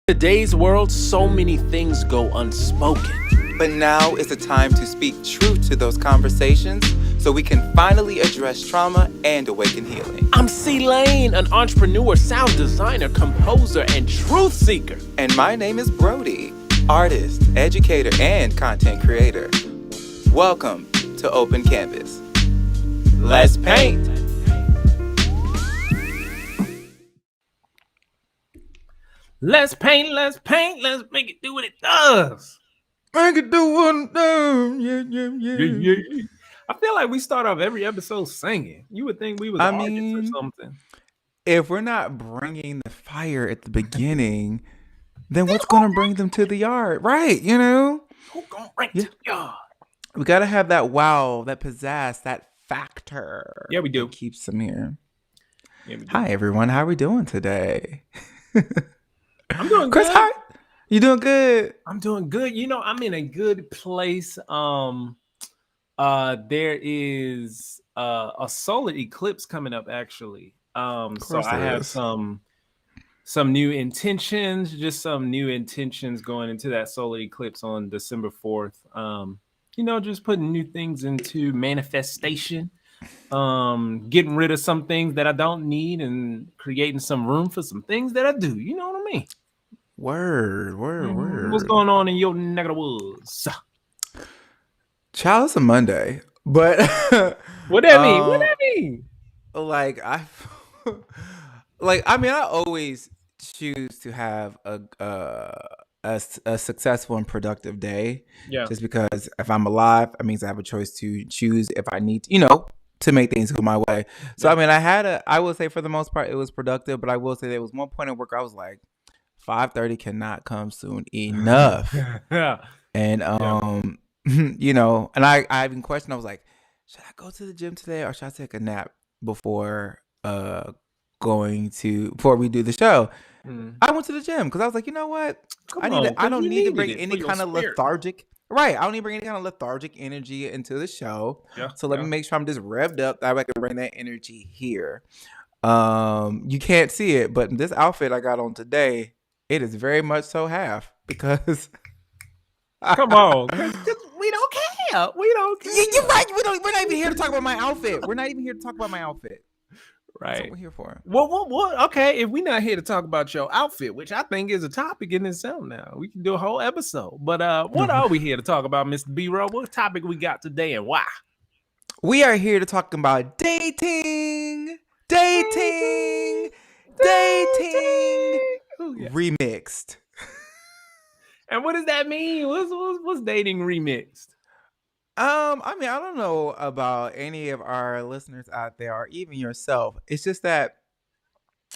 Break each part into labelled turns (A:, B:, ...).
A: Today's world, so many things go unspoken.
B: But now is the time to speak truth to those conversations so we can finally address trauma and awaken healing.
A: I'm C. Lane, an entrepreneur, sound designer, composer, and truth seeker.
B: And my name is Brody, artist, educator, and content creator. Welcome to Open Canvas. Let's paint.
A: Let's paint, let's make it do what it does.
B: Make it do what it does.
A: Yeah. I feel like we start off every episode singing. You would think we was artists or something.
B: If we're not bringing the fire at the beginning, then what's going to bring them to the yard? Right, you know?
A: Who gonna bring to the yard?
B: We got to have that wow, that pizzazz, that factor.
A: Yeah, we do.
B: That keeps them here.
A: Yeah, we do.
B: Hi, everyone. How are we doing today?
A: I'm doing
B: Chris,
A: good.
B: hi. You doing good?
A: I'm doing good. You know, I'm in a good place. There is a solar eclipse coming up, actually. So I have some new intentions, just some new intentions going into that solar eclipse on December 4th. You know, just putting new things into manifestation, getting rid of some things that I don't need and creating some room for some things that I do. You know what I mean?
B: Word.
A: What's going on in your neck of the woods?
B: Child, it's a Monday, but
A: What that mean? What that mean?
B: I always choose to have a successful and productive day.
A: Yeah.
B: Just because if I'm alive, it means I have a choice to choose if I need, to make things go my way. So I will say for the most part it was productive, but I will say there was one point at work I was like, 5:30 cannot come soon enough.
A: Yeah.
B: And and I even questioned, I was like, should I go to the gym today or should I take a nap before we do the show? I went to the gym because I was like, you know what? I don't need to bring any kind of lethargic. Right. I don't need to bring any kind of lethargic energy into the show.
A: Yeah.
B: So let me make sure I'm just revved up that I can bring that energy here. You can't see it, but this outfit I got on today, it is very much so half because
A: come on. We don't care. We don't care.
B: You're right. We're not even here to talk about my outfit. We're not even here to talk about my outfit.
A: Right.
B: That's what we're here for.
A: Well, okay. If we're not here to talk about your outfit, which I think is a topic in itself now, we can do a whole episode. But what are we here to talk about, Mr. B-Roll? What topic we got today and why?
B: We are here to talk about dating.
A: Ooh, yeah.
B: Remixed.
A: And what does that mean? What's dating remixed?
B: I don't know about any of our listeners out there or even yourself. It's that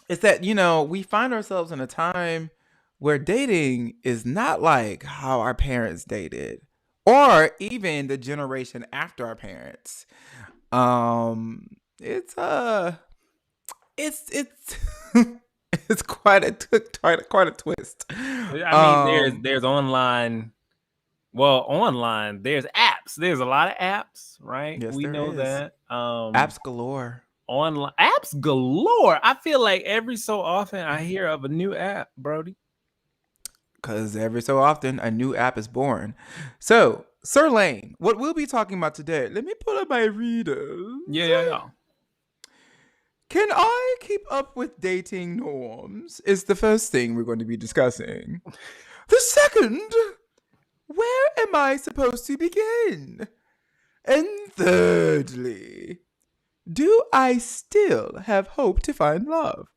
B: we find ourselves in a time where dating is not like how our parents dated or even the generation after our parents. It's it's quite a twist.
A: I mean, there's online. Well, online, there's apps. There's a lot of apps, right?
B: Yes,
A: we
B: there
A: know
B: is.
A: that.
B: Apps galore.
A: Online apps galore. I feel like every so often I hear of a new app, Brody.
B: Because every so often a new app is born. So, Sir Lane, what we'll be talking about today, let me pull up my readers.
A: Yeah.
B: Can I keep up with dating norms? Is the first thing we're going to be discussing. The second, where am I supposed to begin? And thirdly, do I still have hope to find love?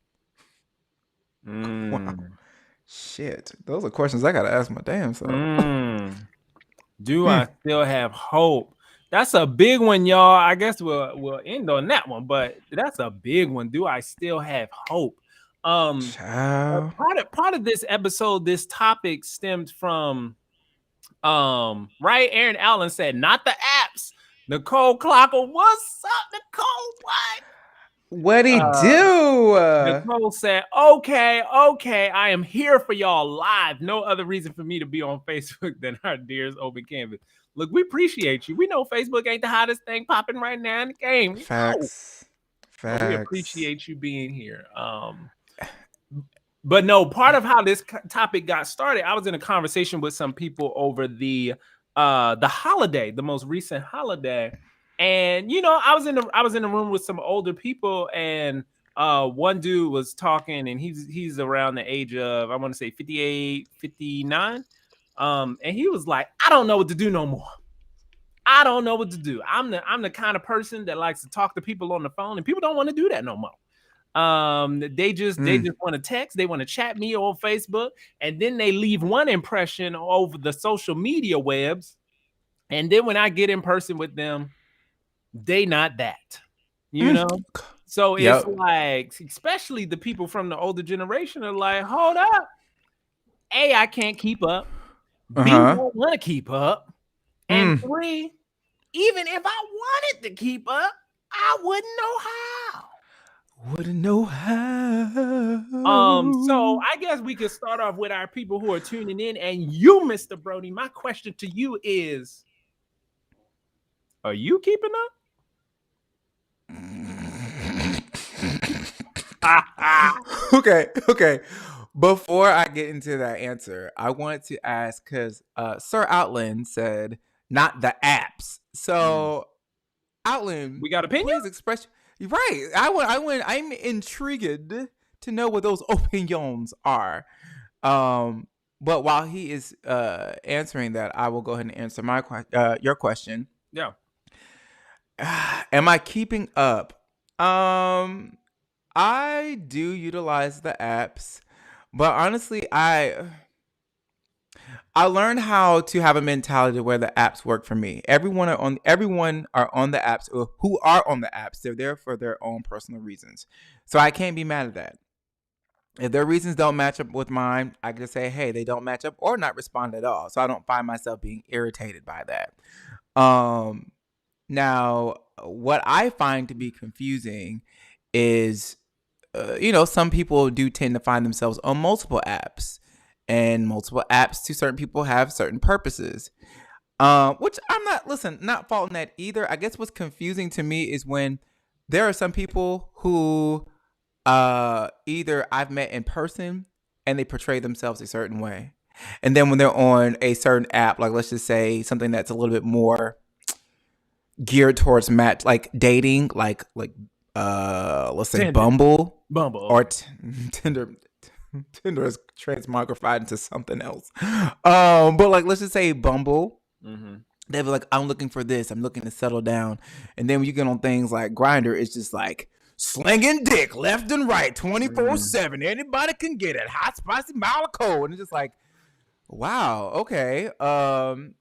B: Wow. Shit. Those are questions I got to ask my damn self.
A: Do I still have hope? That's a big one, y'all. I guess we'll end on that one, but that's a big one. Do I still have hope? Part of this episode, this topic stemmed from right? Aaron Allen said, not the apps. Nicole Clocker, what's up, Nicole?
B: What'd he do?
A: Nicole said, okay, I am here for y'all live. No other reason for me to be on Facebook than our dearest Open Canvas. Look, we appreciate you. We know Facebook ain't the hottest thing popping right now in the game.
B: Facts.
A: We appreciate you being here. But no, part of how this topic got started, I was in a conversation with some people over the holiday, the most recent holiday. And I was in the room with some older people, and one dude was talking, and he's around the age of, I want to say 58, 59. And he was like, I don't know what to do no more. I don't know what to do. I'm the kind of person that likes to talk to people on the phone, and people don't want to do that no more. They just want to text, they want to chat me on Facebook, and then they leave one impression over the social media webs, and then when I get in person with them, they not that, so it's like, especially the people from the older generation are like, hold up, A, I can't keep up, B, don't want to keep up, and 3, even if I wanted to keep up, I wouldn't know how. So I guess we could start off with our people who are tuning in, and you, Mr. Brody, my question to you is, are you keeping up?
B: Okay. Before I get into that answer, I want to ask, because Sir Outland said not the apps. So Outland,
A: we got opinion?
B: Please express. Right. I'm intrigued to know what those opinions are. But while he is answering that, I will go ahead and answer your question.
A: Yeah.
B: Am I keeping up? I do utilize the apps, but honestly, I learned how to have a mentality where the apps work for me. Everyone are on the apps, or who are on the apps. They're there for their own personal reasons. So I can't be mad at that. If their reasons don't match up with mine, I can say, hey, they don't match up, or not respond at all. So I don't find myself being irritated by that. Now, what I find to be confusing is, some people do tend to find themselves on multiple apps. And multiple apps to certain people have certain purposes, which I'm not faulting that either. I guess what's confusing to me is when there are some people who either I've met in person and they portray themselves a certain way, and then when they're on a certain app, like let's just say something that's a little bit more geared towards match, like dating, like let's say
A: Tinder.
B: Bumble,
A: or
B: Tinder. Tinder is transmogrified into something else. But like, let's just say Bumble. They'll be like, I'm looking for this. I'm looking to settle down. And then when you get on things like Grindr, it's just like slinging dick left and right, 24/7. Anybody can get it. Hot, spicy, mild, or cold. And it's just like, wow, okay. And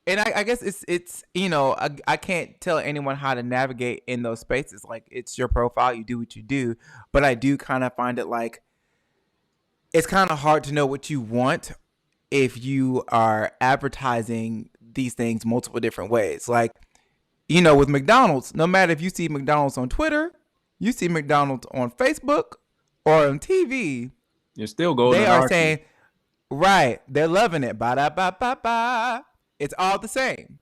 B: I guess it's I can't tell anyone how to navigate in those spaces. Like, it's your profile. You do what you do. But I do kind of find it like, it's kind of hard to know what you want if you are advertising these things multiple different ways. Like, with McDonald's, no matter if you see McDonald's on Twitter, you see McDonald's on Facebook or on TV,
A: you're still going.
B: They are saying, right, they're loving it. Ba-da-ba-ba-ba. It's all the same.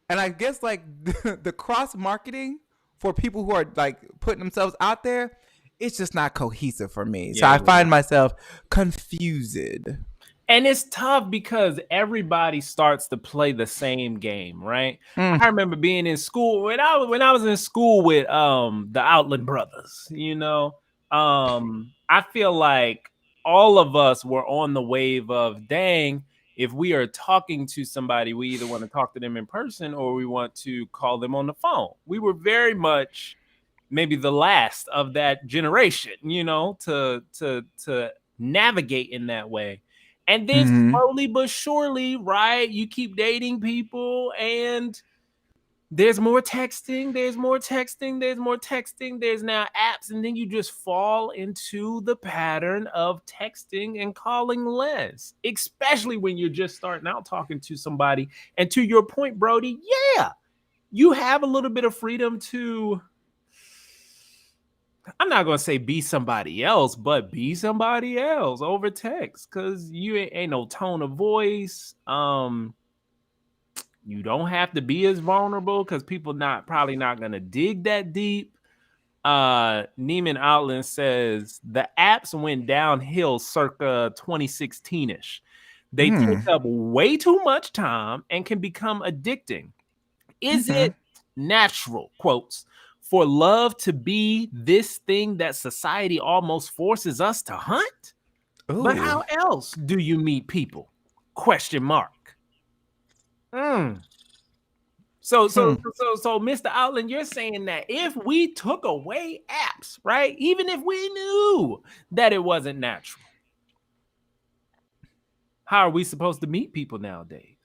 B: And I guess like the cross marketing for people who are like putting themselves out there, it's just not cohesive for me. So I find myself confused.
A: And it's tough because everybody starts to play the same game, right? I remember being in school when I was in school with the Outland brothers, I feel like all of us were on the wave of, dang, if we are talking to somebody, we either want to talk to them in person or we want to call them on the phone. We were very much maybe the last of that generation, to navigate in that way. And then slowly but surely, right, you keep dating people and there's more texting, there's now apps, and then you just fall into the pattern of texting and calling less, especially when you're just starting out talking to somebody. And to your point, Brody, yeah, you have a little bit of freedom to, I'm not going to say be somebody else, but be somebody else over text, because you ain't no tone of voice. You don't have to be as vulnerable because people probably not going to dig that deep. Neiman Outland says the apps went downhill circa 2016ish. They take up way too much time and can become addicting. Is it natural, quotes, for love to be this thing that society almost forces us to hunt?
B: Ooh.
A: But how else do you meet people? Question mark. So, Mr. Outland, you're saying that if we took away apps, right, even if we knew that it wasn't natural, how are we supposed to meet people nowadays?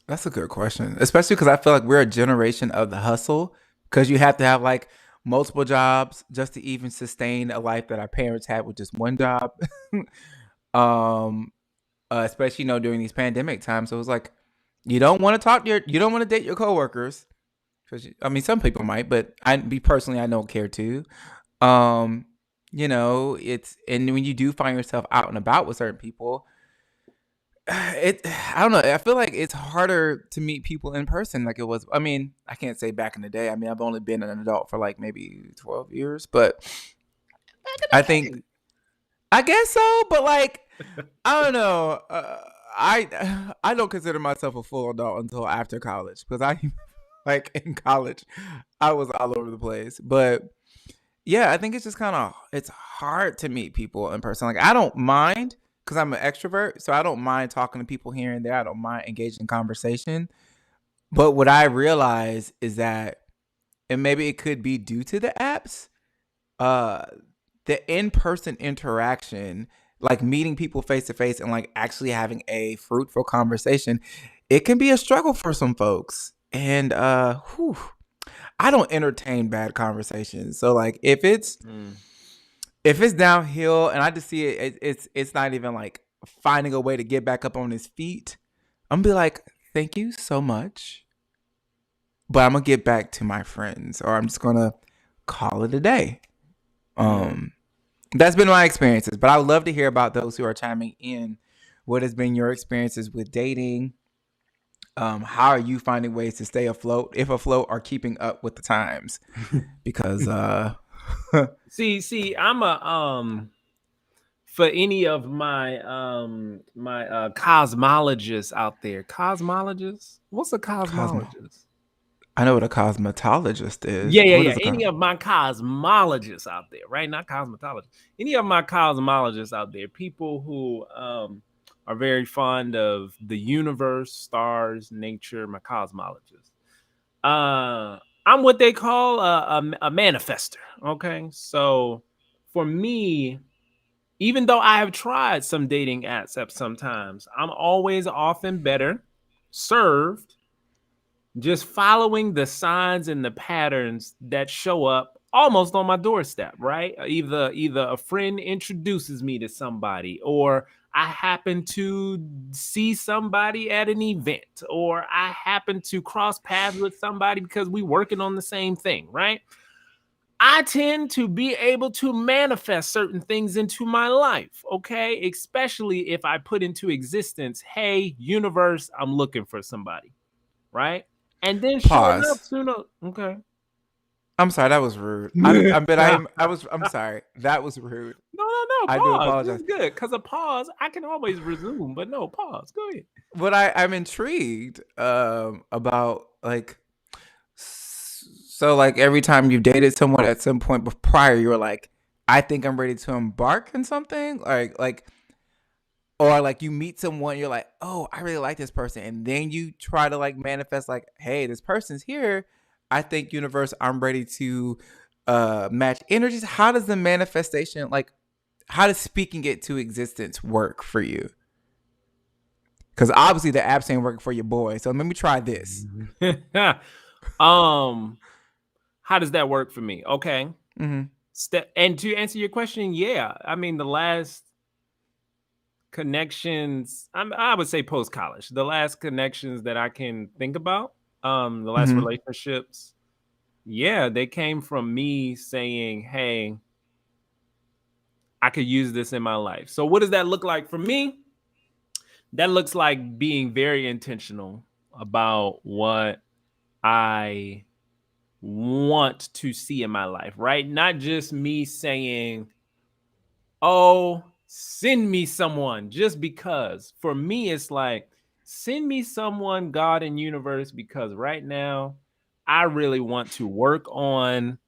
B: That's a good question, especially because I feel like we're a generation of the hustle, because you have to have like multiple jobs just to even sustain a life that our parents had with just one job. Especially during these pandemic times, so it was like you don't want to date your coworkers, because I mean some people might, but I don't care to. It's, and when you do find yourself out and about with certain people, I don't know. I feel like it's harder to meet people in person like it was. I mean, I can't say back in the day. I mean, I've only been an adult for like maybe 12 years, but I guess so. But like, I don't know. I don't consider myself a full adult until after college, because I like in college I was all over the place. But yeah, I think it's just it's hard to meet people in person. Like I don't mind, because I'm an extrovert, so I don't mind talking to people here and there. I don't mind engaging in conversation. But what I realize is that, and maybe it could be due to the apps, uh, the in-person interaction, like meeting people face to face and like actually having a fruitful conversation, it can be a struggle for some folks. And I don't entertain bad conversations. So like if it's downhill and I just see it's not even like finding a way to get back up on his feet, I'm gonna be like, thank you so much, but I'm gonna get back to my friends, or I'm just gonna call it a day. That's been my experiences, but I would love to hear about those who are chiming in. What has been your experiences with dating? How are you finding ways to stay afloat, if afloat, or keeping up with the times? Because
A: see, I'm a for any of my my cosmologists out there. Cosmologists? What's a cosmologist?
B: I know what a cosmetologist is.
A: Yeah. Any of my cosmologists out there, right? Not cosmetologists. Any of my cosmologists out there, people who are very fond of the universe, stars, nature, my cosmologists. I'm what they call a manifester. Okay. So for me, even though I have tried some dating apps sometimes, I'm always often better served just following the signs and the patterns that show up almost on my doorstep, right? Either a friend introduces me to somebody, or I happen to see somebody at an event, or I happen to cross paths with somebody because we're working on the same thing, right? I tend to be able to manifest certain things into my life, okay? Especially if I put into existence, hey, universe, I'm looking for somebody, right? And then sure enough, sooner. Okay.
B: I'm sorry, that was rude. I'm sorry. That was rude.
A: No. Pause.
B: I do apologize.
A: That's good. Because a pause, I can always resume, but no, pause. Go ahead.
B: But I'm intrigued about like, so like every time you dated someone at some point prior, you were like, I think I'm ready to embark on something, or like you meet someone, you're like, oh, I really like this person, and then you try to like manifest like, hey, this person's here. I think universe, I'm ready to match energies. How does the manifestation, like, how does speaking it to existence work for you? Because obviously the apps ain't working for your boy. So let me try this.
A: How does that work for me? Okay. And to answer your question, yeah. I mean, the last connections, I would say post college, the last connections that I can think about, the last relationships, yeah, they came from me saying, hey, I could use this in my life. So what does that look like for me? That looks like being very intentional about what I want to see in my life, right? Not just me saying, oh, send me someone just because. For me, it's like, send me someone, God and universe, because right now I really want to work on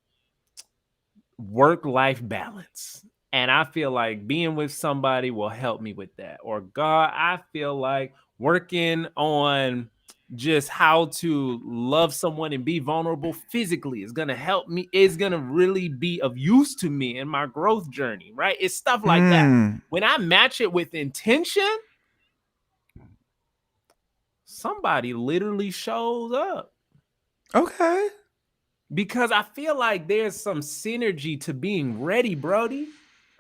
A: work-life balance. And I feel like being with somebody will help me with that. Or God, I feel like working on just how to love someone and be vulnerable physically is going to help me, is going to really be of use to me in my growth journey, right? It's stuff like that. When I match it with intention, somebody literally shows up.
B: Okay.
A: Because I feel like there's some synergy to being ready, Brody.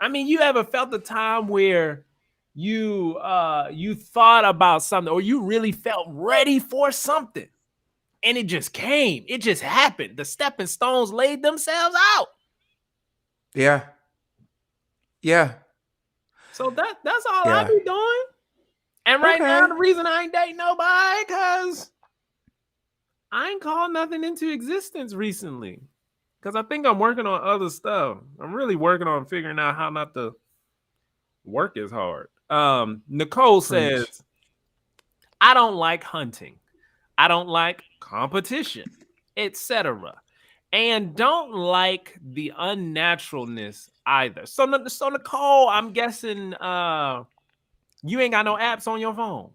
A: I mean, you ever felt the time where you thought about something, or you really felt ready for something, and it just came, it just happened. The stepping stones laid themselves out.
B: Yeah. Yeah.
A: So that's all I be doing. And right now, the reason I ain't dating nobody, because I ain't called nothing into existence recently. Because I think I'm working on other stuff. I'm really working on figuring out how not to work as hard. Nicole says, I don't like hunting. I don't like competition, etc. And don't like the unnaturalness either. So Nicole, I'm guessing you ain't got no apps on your phone.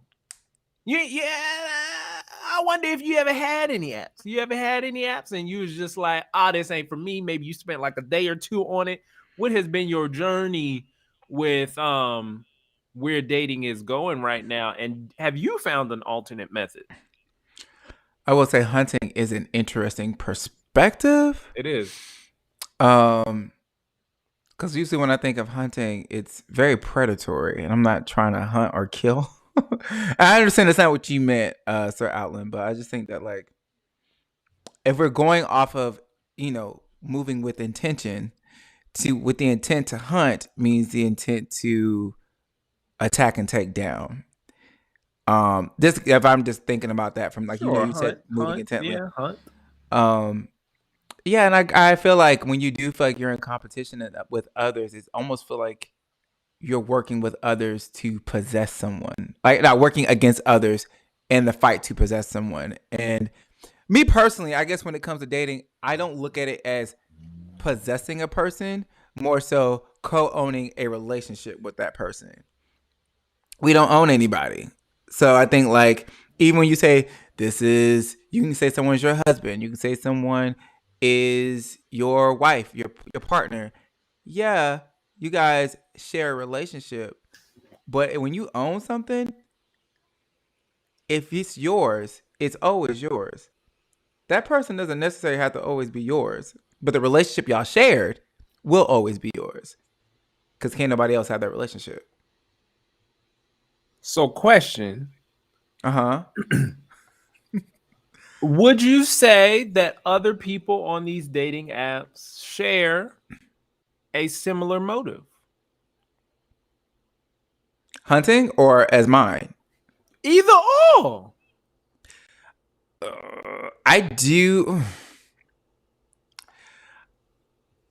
A: I wonder if you ever had any apps. You ever had any apps and you was just like, this ain't for me. Maybe you spent like a day or two on it. What has been your journey with where dating is going right now? And have you found an alternate method?
B: I will say hunting is an interesting perspective.
A: It is.
B: Because usually when I think of hunting, it's very predatory, and I'm not trying to hunt or kill. I understand that's not what you meant, Sir Outland, but I just think that, like, if we're going off of, moving with intention, with the intent to hunt means the intent to attack and take down. This, if I'm just thinking about that from, like,
A: sure,
B: you said moving intently.
A: Yeah, hunt.
B: Yeah, and I feel like when you do feel like you're in competition with others, it's almost feel like you're working with others to possess someone. Like, not working against others in the fight to possess someone. And me personally, I guess when it comes to dating, I don't look at it as possessing a person, more so co-owning a relationship with that person. We don't own anybody. So I think, like, even when you say you can say someone's your husband, you can say someone is your wife, your partner. Yeah, you guys share a relationship. But when you own something, if it's yours, it's always yours. That person doesn't necessarily have to always be yours, but the relationship y'all shared will always be yours, because can't nobody else have that relationship.
A: So, question. Would you say that other people on these dating apps share a similar motive?
B: Hunting or as mine?
A: Either or.
B: I do.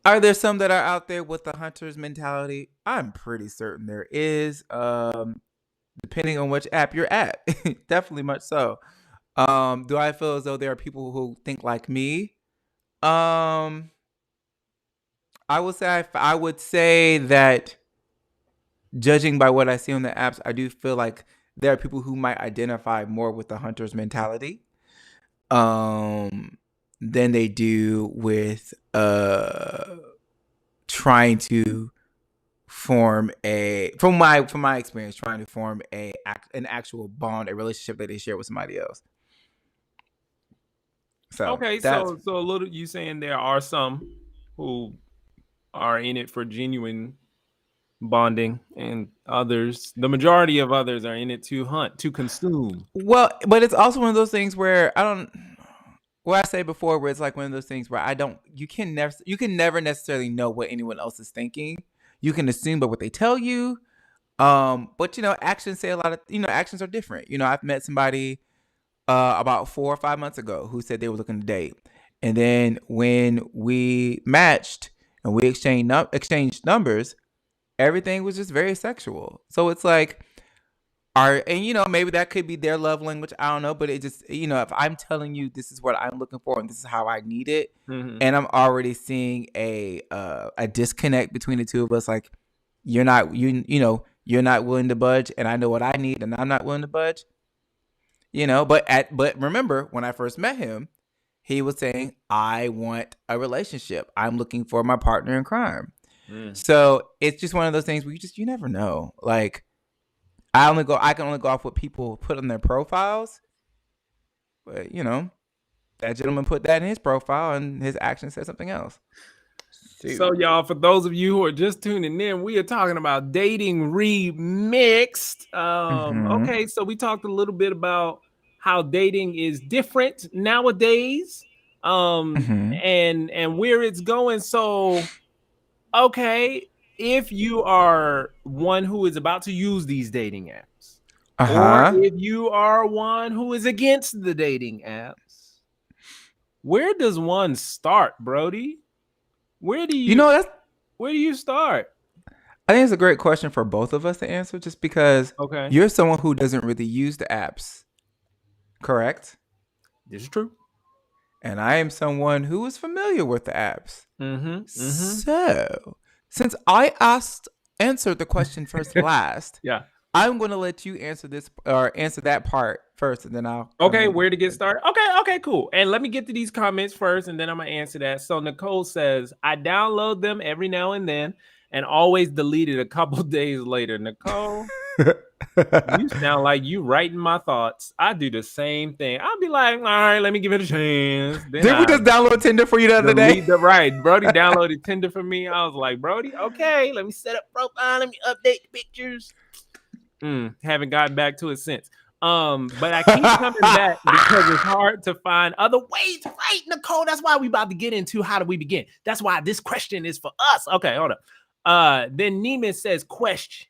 B: Are there some that are out there with the hunter's mentality? I'm pretty certain there is. Depending on which app you're at, definitely much so. Do I feel as though there are people who think like me? I would say that, judging by what I see on the apps, I do feel like there are people who might identify more with the hunter's mentality than they do with trying to form from my experience, trying to form an actual bond, a relationship that they share with somebody else. So
A: okay, so a little, you saying there are some who are in it for genuine bonding, and others, the majority of others, are in it to hunt, to consume.
B: Well, but it's also one of those things where what I said before, where it's like one of those things where you can never necessarily know what anyone else is thinking. You can assume by what they tell you. But actions say a lot of, actions are different. I've met somebody about 4 or 5 months ago who said they were looking to date, And then when we matched and we exchanged numbers, everything was just very sexual. So it's like, and maybe that could be their love language. I don't know, but it just, if I'm telling you this is what I'm looking for and this is how I need it, and I'm already seeing a disconnect between the two of us, like you're not willing to budge, and I know what I need, and I'm not willing to budge. But remember when I first met him, he was saying, I want a relationship. I'm looking for my partner in crime. So it's just one of those things where you never know. Like, I can only go off what people put on their profiles. But that gentleman put that in his profile and his action said something else.
A: So y'all, for those of you who are just tuning in, we are talking about dating remixed. Okay, so we talked a little bit about how dating is different nowadays, and where it's going. So, okay, if you are one who is about to use these dating apps, or if you are one who is against the dating apps, where does one start, Brody? Where do you start?
B: I think it's a great question for both of us to answer, just because you're someone who doesn't really use the apps, correct?
A: This is true.
B: And I am someone who is familiar with the apps. So, since I answered the question first last, I'm going to let you answer this or answer that part first, and then I'll.
A: Okay, where to get started? Okay, cool. And let me get to these comments first, and then I'm going to answer that. So Nicole says, I download them every now and then and always delete it a couple days later. Nicole, you sound like you writing my thoughts. I do the same thing. I'll be like, all right, let me give it a chance.
B: Did we just download Tinder for you the other day?
A: Right. Brody downloaded Tinder for me. I was like, Brody, okay, let me set up profile. Let me update the pictures. Haven't gotten back to it since. But I keep coming back because it's hard to find other ways, right, Nicole? That's why we about to get into how do we begin. That's why this question is for us. Okay, hold up. Then Neiman says, question.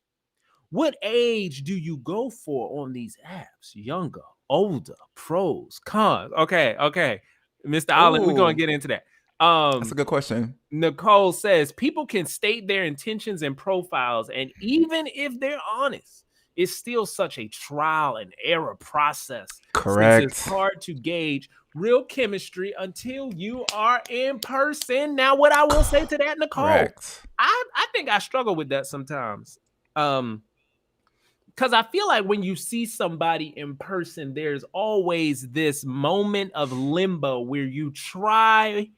A: What age do you go for on these apps? Younger, older, pros, cons? Okay. Mr. Allen, we're going to get into that.
B: That's a good question.
A: Nicole says, people can state their intentions and profiles, and even if they're honest, it's still such a trial and error process.
B: Correct.
A: It's hard to gauge real chemistry until you are in person. Now, what I will say to that, Nicole, I think I struggle with that sometimes. Because I feel like when you see somebody in person, there's always this moment of limbo where you try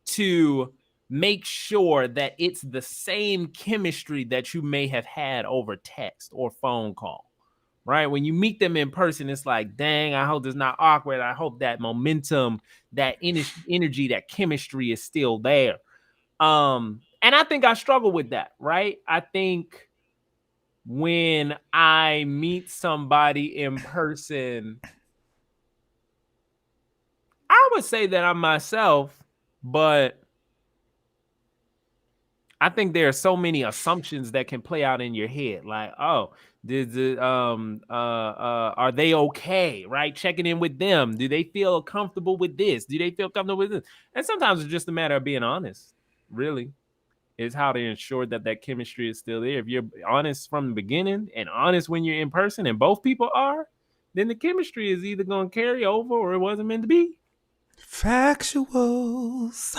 A: to make sure that it's the same chemistry that you may have had over text or phone call, right? When you meet them in person, it's like, dang, I hope it's not awkward. I hope that momentum, that energy, that chemistry is still there. And I think I struggle with that, right? I think when I meet somebody in person, I would say that I'm myself, but I think there are so many assumptions that can play out in your head. Like, oh, are they okay? Right? Checking in with them. Do they feel comfortable with this? Do they feel comfortable with this? And sometimes it's just a matter of being honest, really. Is how to ensure that chemistry is still there. If you're honest from the beginning and honest when you're in person and both people are, then the chemistry is either going to carry over or it wasn't meant to be.
B: Factuals.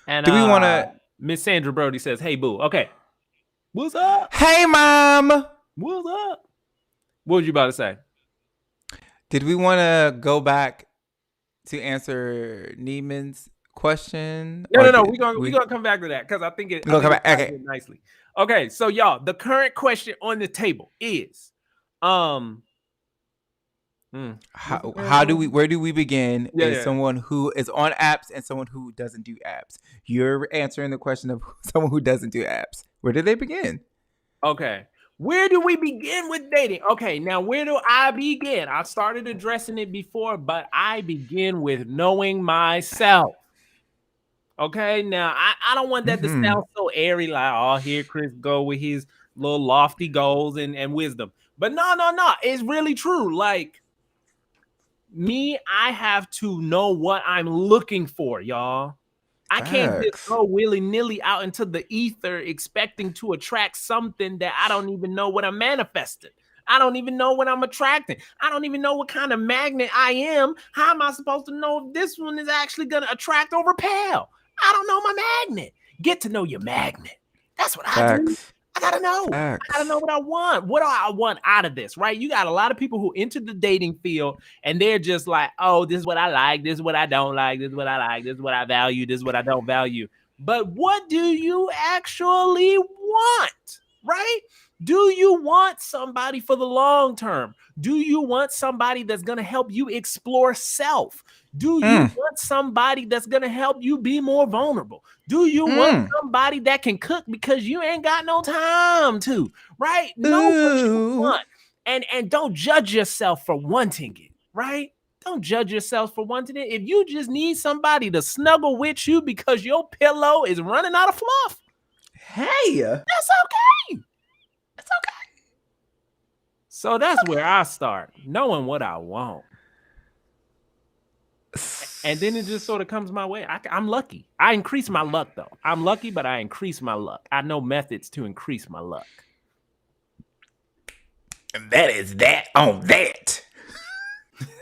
A: And do we want to... Miss Sandra Brody says, hey, boo. Okay. What's up?
B: Hey, mom.
A: What's up? What was you about to say?
B: Did we want to go back to answer Neiman's question?
A: No. We're gonna come back to that because I think it
B: okay.
A: nicely. Okay, so y'all, the current question on the table is
B: where do we begin as someone who is on apps and someone who doesn't do apps? You're answering the question of someone who doesn't do apps. Where do they begin?
A: Okay. Where do we begin with dating? Okay, now where do I begin? I started addressing it before, but I begin with knowing myself. Okay, now I don't want that to sound so airy, like, oh, here Chris go with his little lofty goals and wisdom. But no. It's really true. Like, I have to know what I'm looking for, y'all. I can't just
B: Facts.
A: go willy-nilly out into the ether expecting to attract something that I don't even know what I'm manifesting. I don't even know what I'm attracting. I don't even know what kind of magnet I am. How am I supposed to know if this one is actually going to attract or repel? I don't know my magnet. Get to know your magnet. That's what I do.
B: Facts.
A: I gotta know. I gotta know
B: Facts.
A: what I want. What do I want out of this, right? You got a lot of people who enter the dating field and they're just like, oh, this is what I like. This is what I don't like. This is what I like. This is what I value. This is what I don't value. But what do you actually want, right? Do you want somebody for the long term? Do you want somebody that's going to help you explore self? Do you want somebody that's going to help you be more vulnerable? Do you want somebody that can cook because you ain't got no time to, right? Know what you want and don't judge yourself for wanting it, right? Don't judge yourself for wanting it. If you just need somebody to snuggle with you because your pillow is running out of fluff,
B: hey,
A: that's okay. That's okay. So that's where I start, knowing what I want. And then it just sort of comes my way. I'm lucky. I increase my luck, though. I'm lucky, but I increase my luck. I know methods to increase my luck.
B: And that is that on that.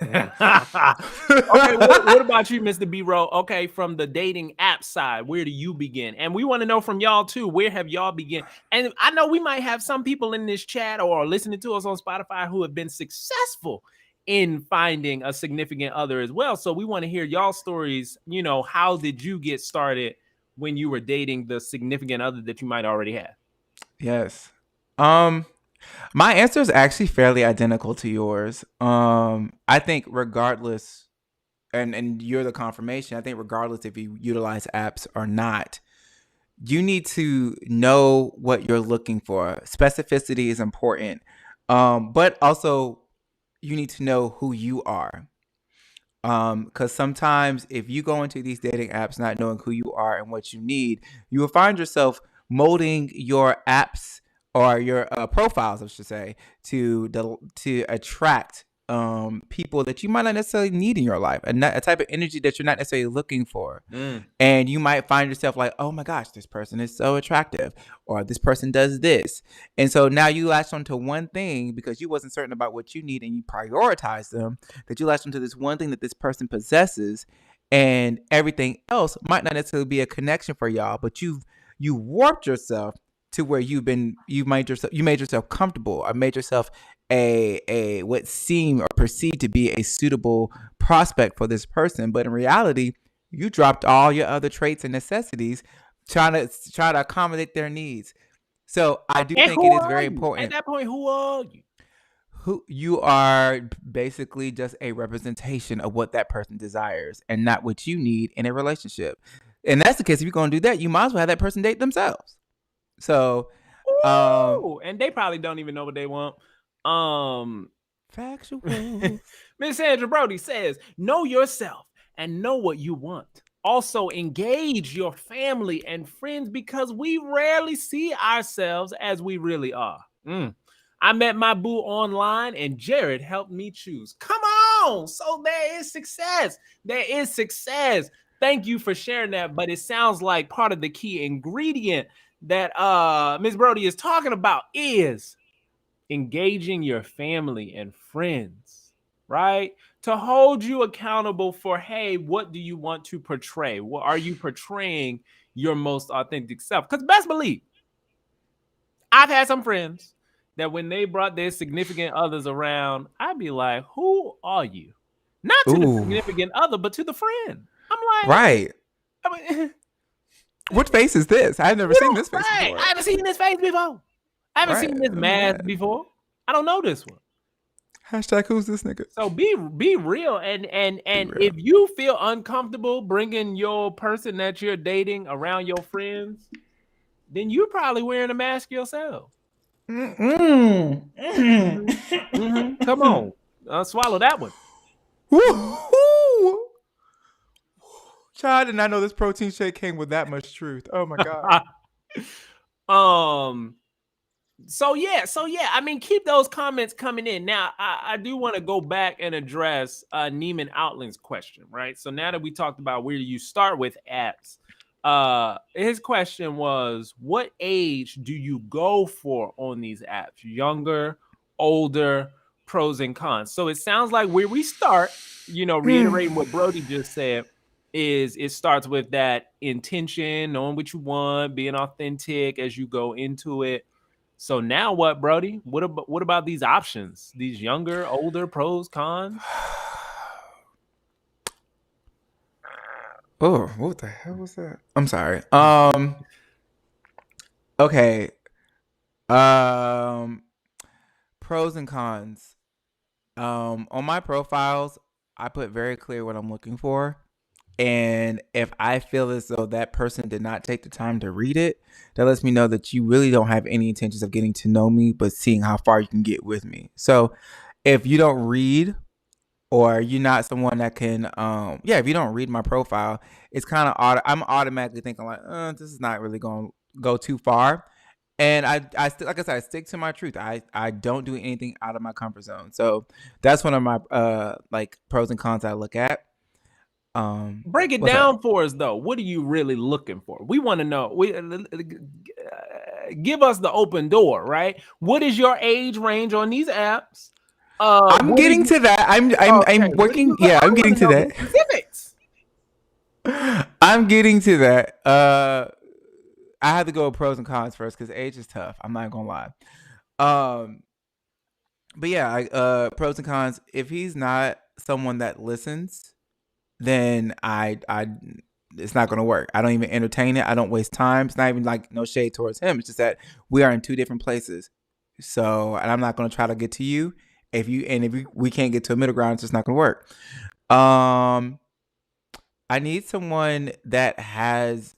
A: Okay, what about you, Mr. B-Roll? Okay, from the dating app side, where do you begin? And we want to know from y'all, too, where have y'all begin? And I know we might have some people in this chat or listening to us on Spotify who have been successful in finding a significant other as well. So we want to hear y'all stories. You know, how did you get started when you were dating the significant other that you might already have?
B: Yes. My answer is actually fairly identical to yours. I think regardless, and you're the confirmation, I think regardless if you utilize apps or not, you need to know what you're looking for. Specificity is important. But also you need to know who you are. Because sometimes if you go into these dating apps not knowing who you are and what you need, you will find yourself molding your apps or your profiles, I should say, to attract people that you might not necessarily need in your life, a type of energy that you're not necessarily looking for. And you might find yourself like, oh my gosh, this person is so attractive, or this person does this. And so now you latch onto one thing because you wasn't certain about what you need and you prioritize them, that you latch onto this one thing that this person possesses, and everything else might not necessarily be a connection for y'all, but you warped yourself to where you made yourself comfortable, or made yourself a what seemed or perceived to be a suitable prospect for this person. But in reality, you dropped all your other traits and necessities trying to accommodate their needs. So I do think it is very important.
A: At that point, who are you?
B: Who you are basically just a representation of what that person desires and not what you need in a relationship. And that's the case. If you're going to do that, you might as well have that person date themselves. So,
A: and they probably don't even know what they want.
B: Factual.
A: Miss Sandra Brody says, know yourself and know what you want. Also, engage your family and friends because we rarely see ourselves as we really are. I met my boo online and Jared helped me choose. Come on. So there is success. There is success. Thank you for sharing that. But it sounds like part of the key ingredient that Ms. Brody is talking about is engaging your family and friends, right? To hold you accountable for, hey, what do you want to portray? What are you portraying your most authentic self? Because best believe, I've had some friends that when they brought their significant others around, I'd be like, who are you? Not to the significant other, but to the friend. I'm like,
B: right.
A: I mean,
B: what face is this? I've never seen this face before.
A: I haven't seen this face before. I haven't seen this mask before. I don't know this one.
B: Hashtag who's this nigga?
A: So be real and if you feel uncomfortable bringing your person that you're dating around your friends, then you're probably wearing a mask yourself. Come on, swallow that one.
B: Child, I did not know this protein shake came with that much truth. Oh my god.
A: So yeah, I mean, keep those comments coming in. Now, I do want to go back and address Neiman Outland's question, right? So now that we talked about where you start with apps, his question was, what age do you go for on these apps? Younger, older, pros and cons. So it sounds like where we start, reiterating what Brody just said, is it starts with that intention, knowing what you want, being authentic as you go into it. So now what, Brody? What about these options? These younger, older, pros, cons?
B: Oh, what the hell was that? I'm sorry. Okay. Um Pros and cons. On my profiles, I put very clear what I'm looking for. And if I feel as though that person did not take the time to read it, that lets me know that you really don't have any intentions of getting to know me, but seeing how far you can get with me. So if you don't read, or you're not someone that can, if you don't read my profile, it's kind of I'm automatically thinking like, this is not really going to go too far. And like I said, I stick to my truth. I don't do anything out of my comfort zone. So that's one of my like pros and cons I look at.
A: Break it
B: What's up?
A: down for us, though. What are you really looking for? We want to know. Give us the open door, right? What is your age range on these apps?
B: I'm
A: What are
B: getting
A: you?
B: to that.
A: Okay,
B: I'm
A: what are you?
B: working.
A: I
B: Yeah, I'm
A: want
B: getting
A: to
B: to
A: know the
B: that.
A: specifics.
B: I'm getting to that. I have to go with pros and cons first because age is tough. I'm not gonna lie. Um, but yeah, pros and cons. If he's not someone that listens, then I it's not gonna work. I don't even entertain it. I don't waste time. It's not even like no shade towards him. It's just that we are in two different places. So, and I'm not gonna try to get to you. If we can't get to a middle ground, it's just not gonna work. Um, I need someone that has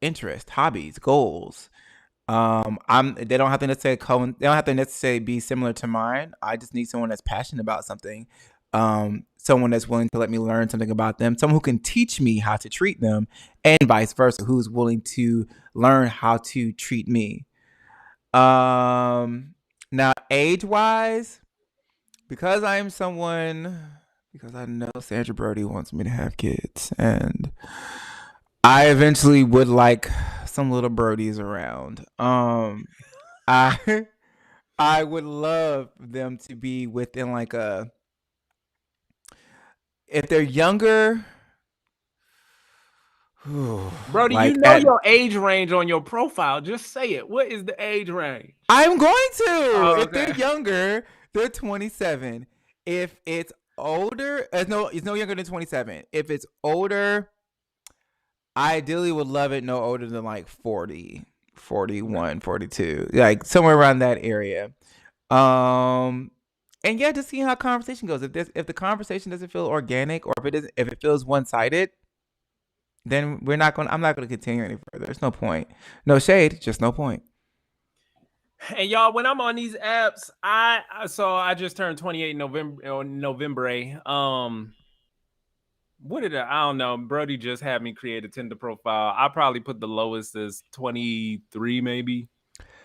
B: interest, hobbies, goals. They don't have to necessarily they don't have to necessarily be similar to mine. I just need someone that's passionate about something. Someone that's willing to let me learn something about them, someone who can teach me how to treat them, and vice versa, who's willing to learn how to treat me. Now age wise, because I am someone, because I know Sandra Brody wants me to have kids, and I eventually would like some little birdies around. I I would love them to be within like a, if they're younger,
A: Brody, you
B: like
A: know
B: at,
A: your age range on your profile. Just say it. What is the age range?
B: I'm going to.
A: Oh,
B: If they're
A: okay.
B: younger, they're 27. If it's older, it's no younger than 27. If it's older, I ideally would love it no older than like 40, 41, 42, like somewhere around that area. Um, and yeah, just seeing how conversation goes. If the conversation doesn't feel organic, or if it feels one sided, then I'm not gonna continue any further. There's no point. No shade, just no point.
A: And y'all, when I'm on these apps, I just turned 28 in November. What did I don't know. Brody just had me create a Tinder profile. I probably put the lowest as 23, maybe.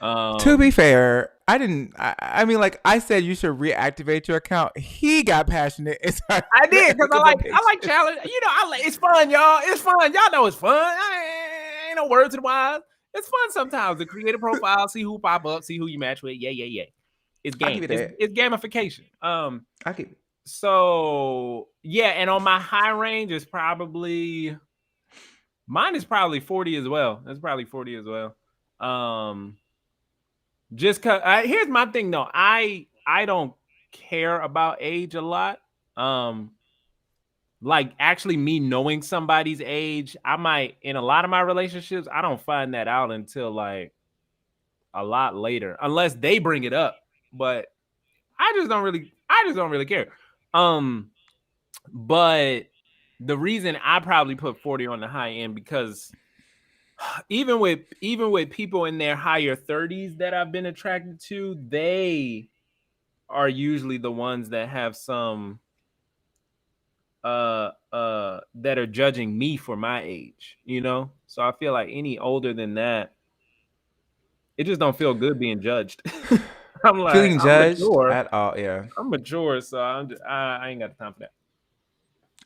B: To be
A: Um,
B: fair, I didn't. I mean, like I said, you should reactivate your account. He got passionate and started
A: I did because
B: looking for
A: I like
B: pictures.
A: challenge. It's fun, y'all. It's fun. Y'all know it's fun. Ain't no words to the wise. It's fun sometimes to create a profile, see who pop up, see who you match with. Yeah. It's
B: I'll give
A: game.
B: you
A: It's
B: that.
A: it's gamification.
B: I'll give it.
A: So yeah, and on my high range is mine is probably 40 as well. That's probably 40 as well. Just cause here's my thing though. I don't care about age a lot. Um, like actually me knowing somebody's age, I might in a lot of my relationships, I don't find that out until like a lot later, unless they bring it up. But I just don't really care. Um, but the reason I probably put 40 on the high end because even with people in their higher 30s that I've been attracted to, they are usually the ones that have some that are judging me for my age, you know? So I feel like any older than that, It just don't feel good being judged. I'm like,
B: Feeling
A: I'm
B: judged
A: mature.
B: at all, yeah.
A: I'm mature, so I ain't got the time for that.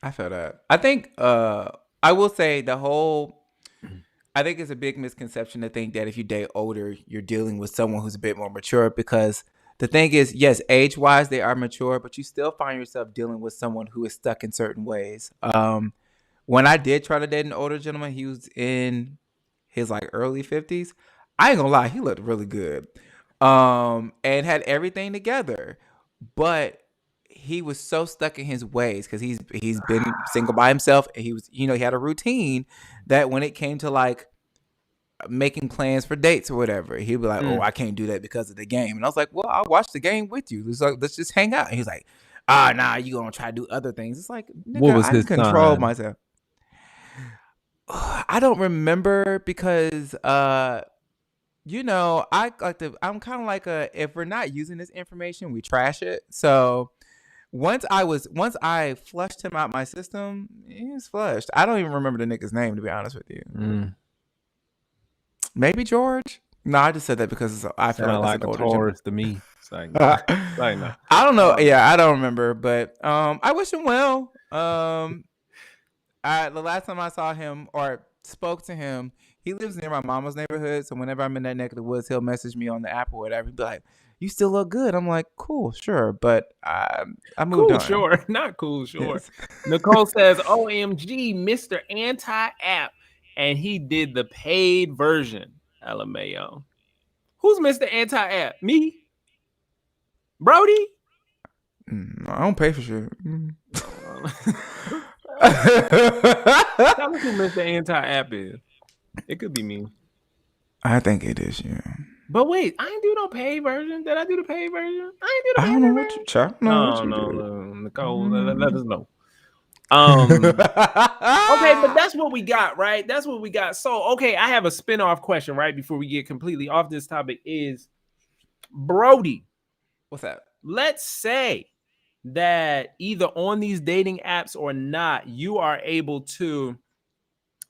B: I feel that. I think I will say I think it's a big misconception to think that if you date older, you're dealing with someone who's a bit more mature, because the thing is, yes, age-wise they are mature, but you still find yourself dealing with someone who is stuck in certain ways. When I did try to date an older gentleman, he was in his like early 50s. I ain't gonna lie, he looked really good. And had everything together. But he was so stuck in his ways because he's been single by himself, and he was, he had a routine that when it came to like making plans for dates or whatever, he'd be like, "Oh, I can't do that because of the game." And I was like, "Well, I'll watch the game with you. Let's just hang out." And he's like, nah, you gonna try to do other things." It's like,
A: What
B: nigga,
A: was
B: I can
A: his
B: control
A: sign?
B: myself. I don't remember because I'm kind of like if we're not using this information, we trash it. So once I flushed him out my system, he was flushed. I don't even remember the nigga's name, to be honest with you. Maybe George. No, I just said that because I feel like
A: Sound
B: that's
A: like
B: an
A: a
B: older gentleman.
A: Taurus to me. It's like, no. Like, no.
B: I don't know. Yeah, I don't remember, but I wish him well. The last time I saw him or spoke to him, he lives near my mama's neighborhood. So whenever I'm in that neck of the woods, he'll message me on the app or whatever. He'd be like, "You still look good." I'm like, "Cool, sure," but I moved
A: Cool,
B: on.
A: sure. Not cool, sure.
B: Yes.
A: Nicole says, OMG, Mr. Anti-App. And he did the paid version. LMAO. Who's Mr. Anti-App? Me? Brody?
B: I don't pay for shit.
A: Tell us who Mr. Anti-App is. It could be me.
B: I think it is, yeah.
A: But wait, I ain't do no paid version. Did I do the paid version? I ain't do the paid
B: I don't know
A: version.
B: what you do.
A: Nicole, let us know. Okay, but that's what we got, right? That's what we got. So, okay, I have a spin-off question, right? Before we get completely off this topic is, Brody.
B: What's that?
A: Let's say that either on these dating apps or not, you are able to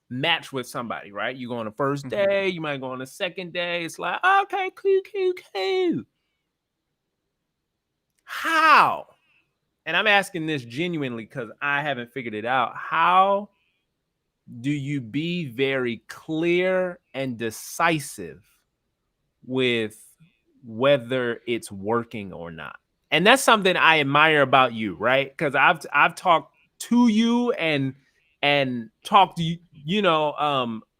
A: match with somebody, right? You go on the first day, you might go on the second day. It's like, okay, cool. How? And I'm asking this genuinely because I haven't figured it out. How do you be very clear and decisive with whether it's working or not? And that's something I admire about you, right? Because I've talked to you and talked to you,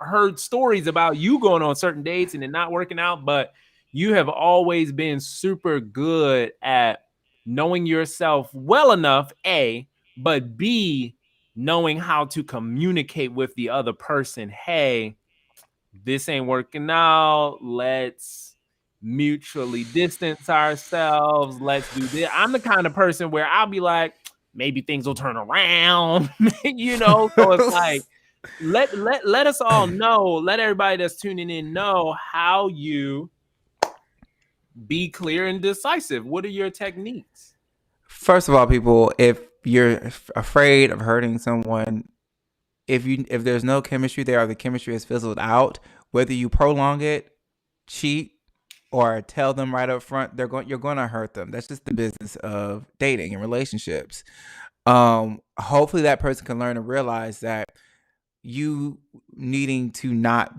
A: heard stories about you going on certain dates and it not working out, but you have always been super good at knowing yourself well enough, A, but B, knowing how to communicate with the other person. Hey, this ain't working out. Let's mutually distance ourselves. Let's do this. I'm the kind of person where I'll be like, maybe things will turn around, So it's like, let us all know, let everybody that's tuning in know how you be clear and decisive. What are your techniques?
B: First of all, people, if you're afraid of hurting someone, if there's no chemistry there or the chemistry is fizzled out, whether you prolong it, cheat, or tell them right up front, you're going to hurt them. That's just the business of dating and relationships. Hopefully that person can learn and realize that you needing to not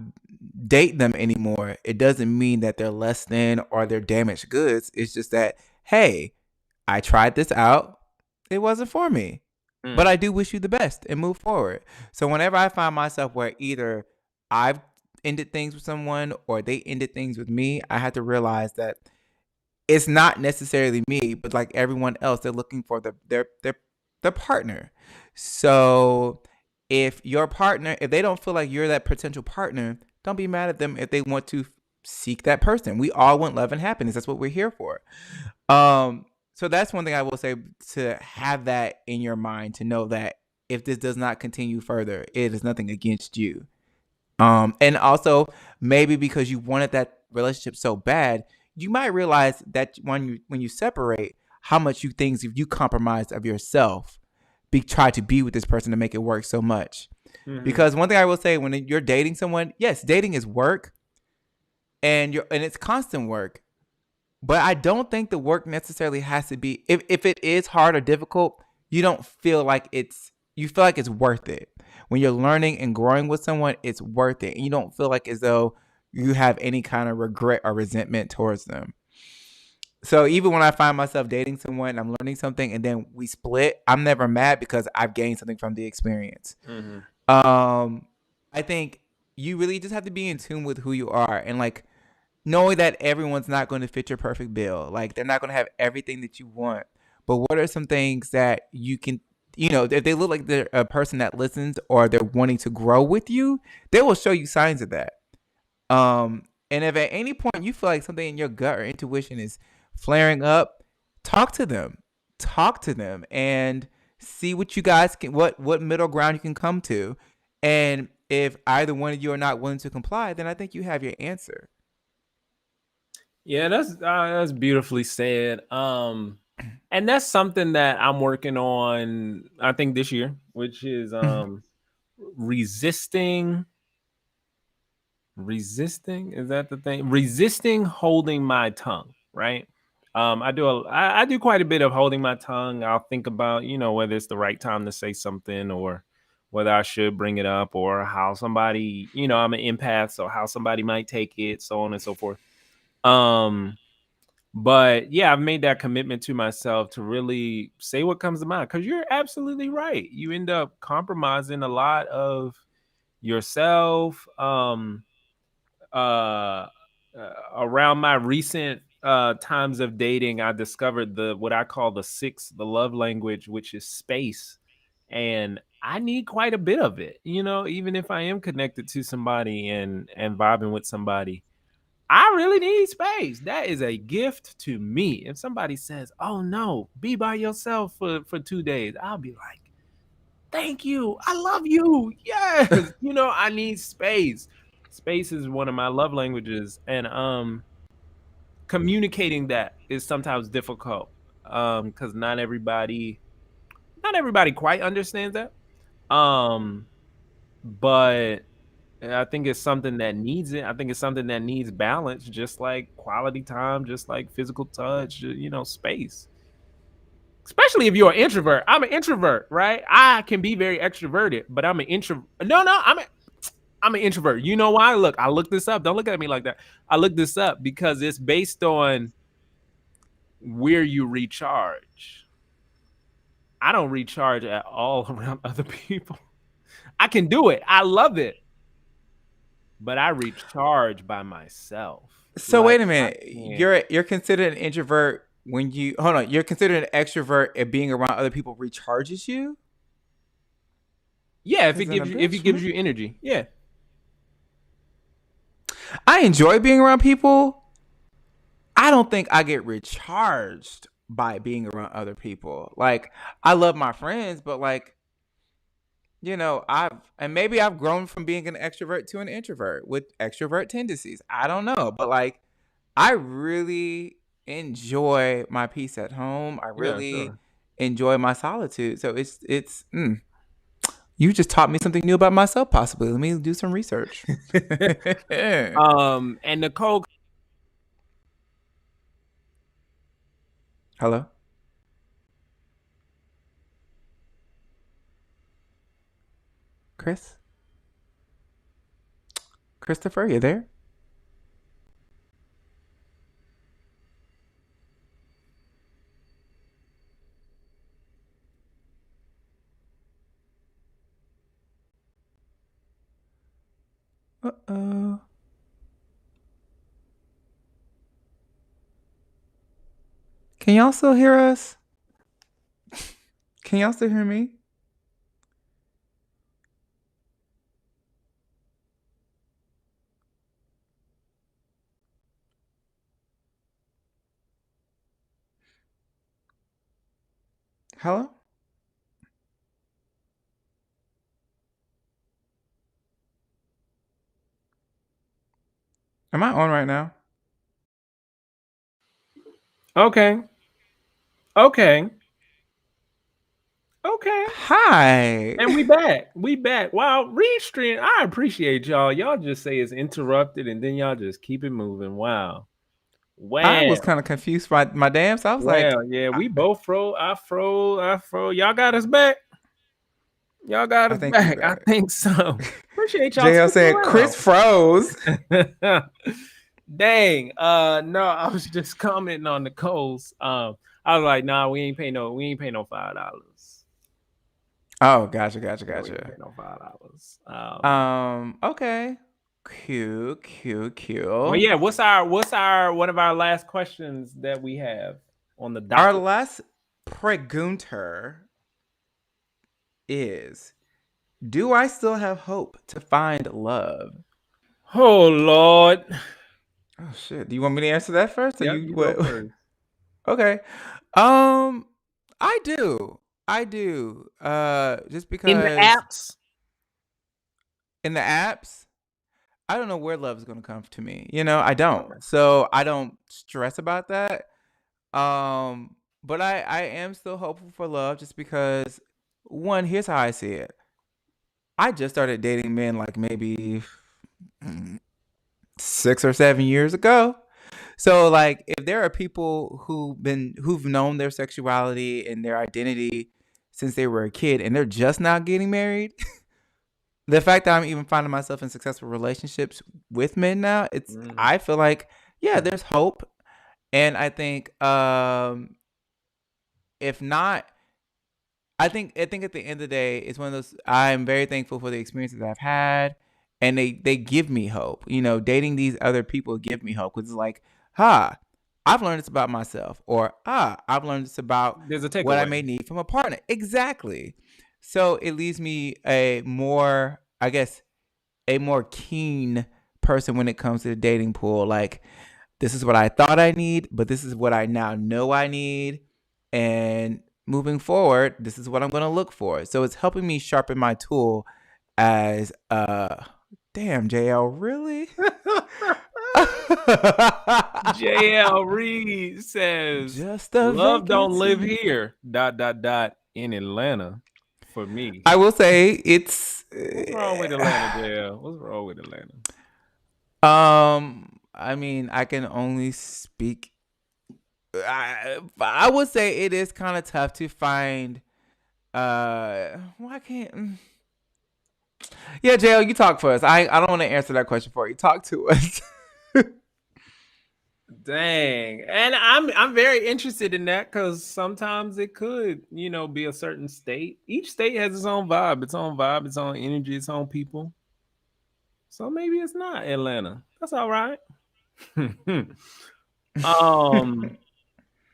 B: date them anymore, it doesn't mean that they're less than or they're damaged goods. It's just that, hey, I tried this out. It wasn't for me. But I do wish you the best and move forward. So whenever I find myself where either I've ended things with someone or they ended things with me, I have to realize that it's not necessarily me, but like everyone else, they're looking for their partner. So if they don't feel like you're that potential partner, don't be mad at them if they want to seek that person. We all want love and happiness. That's what we're here for. So that's one thing I will say, to have that in your mind, to know that if this does not continue further, it is nothing against you. And also maybe because you wanted that relationship so bad, you might realize that when you separate, how much if you compromise of yourself, try to be with this person to make it work so much. Because one thing I will say, when you're dating someone, yes, dating is work. and it's constant work. But I don't think the work necessarily has to be, if it is hard or difficult, you don't feel like you feel like it's worth it. When you're learning and growing with someone, it's worth it. And you don't feel like as though you have any kind of regret or resentment towards them. So even when I find myself dating someone, I'm learning something, and then we split, I'm never mad because I've gained something from the experience. I think you really just have to be in tune with who you are, and like knowing that everyone's not going to fit your perfect bill. Like they're not going to have everything that you want. But what are some things that you can, if they look like they're a person that listens or they're wanting to grow with you, they will show you signs of that. And if at any point you feel like something in your gut or intuition is flaring up, talk to them. Talk to them and see what you guys can, what middle ground you can come to. And if either one of you are not willing to comply, then I think you have your answer.
A: Yeah, that's beautifully said. And that's something that I'm working on, I think this year, which is resisting. Is that the thing? Resisting holding my tongue, right? I do quite a bit of holding my tongue. I'll think about, whether it's the right time to say something or whether I should bring it up or how somebody, I'm an empath, so how somebody might take it, so on and so forth. But yeah, I've made that commitment to myself to really say what comes to mind, because you're absolutely right. You end up compromising a lot of yourself. Around my recent times of dating, I discovered what I call the love language, which is space. And I need quite a bit of it, even if I am connected to somebody and vibing with somebody. I really need space. That is a gift to me. If somebody says, "Oh no, be by yourself for 2 days," I'll be like, "Thank you. I love you. Yes." I need space. Space is one of my love languages, and communicating that is sometimes difficult, because not everybody quite understands that. But I think it's something that needs it. I think it's something that needs balance, just like quality time, just like physical touch, space. Especially if you're an introvert. I'm an introvert, right? I can be very extroverted, but I'm an introvert. No, I'm an introvert. You know why? Look, I looked this up. Don't look at me like that. I looked this up because it's based on where you recharge. I don't recharge at all around other people. I can do it. I love it. But I recharge by myself.
B: So
A: Like,
B: wait a minute. You're considered an introvert when you hold on. You're considered an extrovert and being around other people recharges you.
A: Yeah, if it gives you energy. Yeah.
B: I enjoy being around people. I don't think I get recharged by being around other people. Like I love my friends, but like maybe I've grown from being an extrovert to an introvert with extrovert tendencies. I don't know, but like I really enjoy my peace at home. I
A: Yeah,
B: really
A: sure.
B: enjoy my solitude. So you just taught me something new about myself. Possibly, let me do some research.
A: And Nicole.
B: Hello, Christopher, you there? Uh-oh. Can y'all still hear us? Can y'all still hear me? Hello? Am I on right now?
A: Okay. Okay. Okay.
B: Hi.
A: And we back. We back. Wow, Restream. I appreciate y'all. Y'all just say it's interrupted and then y'all just keep it moving. Wow.
B: I
A: Wow.
B: was kind of confused by my damn. So I was like,
A: Well, yeah, we both froze. I froze. Y'all got us back. Y'all got
B: I
A: us
B: think we
A: back. I
B: back.
A: think so. Appreciate y'all
B: JL
A: sticking
B: said Chris froze.
A: around. Dang. No, I was just commenting on Nicole's. I was like, nah, we ain't pay no $5.
B: Oh, gotcha.
A: Yeah, we ain't pay no $5.
B: Okay. Cute.
A: Well, yeah. What's our one of our last questions that we have on the docket?
B: Our last pregunter is: do I still have hope to find love?
A: Oh Lord.
B: Oh shit! Do you want me to answer that first, or
A: Yeah,
B: you
A: you
B: what?
A: go first.
B: Okay. I do. Just because
A: In the apps.
B: in the apps, I don't know where love is going to come to me. I don't.
A: Okay.
B: So I don't stress about that. But I am still hopeful for love just because one, here's how I see it. I just started dating men like maybe 6 or 7 years ago. So like if there are people who've known their sexuality and their identity since they were a kid and they're just now getting married, the fact that I'm even finding myself in successful relationships with men now, I feel like, yeah, there's hope. And I think if not, I think at the end of the day, it's one of those. I'm very thankful for the experiences I've had, and they give me hope. Dating these other people give me hope because it's like, I've learned this about myself, or I've learned this about
A: There's a takeaway.
B: what I may need from a partner. Exactly. So it leaves me a more keen person when it comes to the dating pool. Like, this is what I thought I need, but this is what I now know I need. And moving forward, this is what I'm going to look for. So it's helping me sharpen my tool as damn, JL, really?
A: JL Reed says,
B: Just a
A: love don't live
B: vacancy.
A: here, ... in Atlanta for me.
B: I will say it's...
A: What's wrong with Atlanta, JL? What's wrong with Atlanta?
B: I mean, I can only speak... I would say it is kind of tough to find... Why can't... Yeah, JL, you talk first. I don't want to answer that question for you. Talk to us.
A: Dang. And I'm very interested in that because sometimes it could, be a certain state. Each state has its own vibe, its own energy, its own people. So maybe it's not Atlanta. That's all right. And